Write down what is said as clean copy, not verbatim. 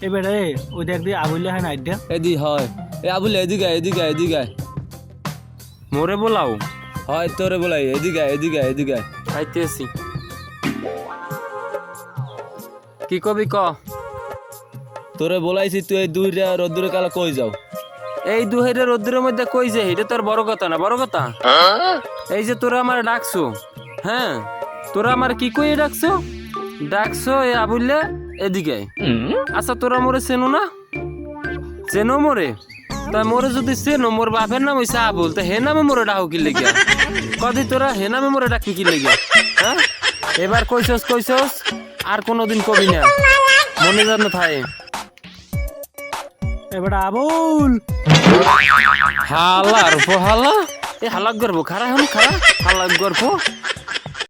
এবারে ওই দেখ দি আবুল্লা হয় না আইডিয়া এদি হয় এ আবুল এদিকে এদিকে মোরে বলাও হয় তোরে বলাই এদিকে আইতেছি কি কবি ক তোরে বলাইছি তুই এই দুইটা রোদ্দুরে কালা কই যাও এই দুহের রোদ্রের মধ্যে কই যে এটা তোর বড় কথা না বড় কথা এই যে তোরা আমার ডাকছো হ্যাঁ তোরা আমার কি কই ডাকছো এ আবুল্লে এদিকে আচ্ছা তোরা মোরে চেনো না চেনো মোরে তা মোরে যদি চেনো মোর বাপের নাম হইছে আবুল তা হে নামে মোরে ডাকো কি লেগে কদি তোরা হে নামে মোরে ডাকি কি লেগে হ্যাঁ এবার কইছস আর কোনোদিন কবি না মনে জানো থাকে এবারে আবুল হালার হালা এ হালাক গর্ব খারা হালাক গর্ব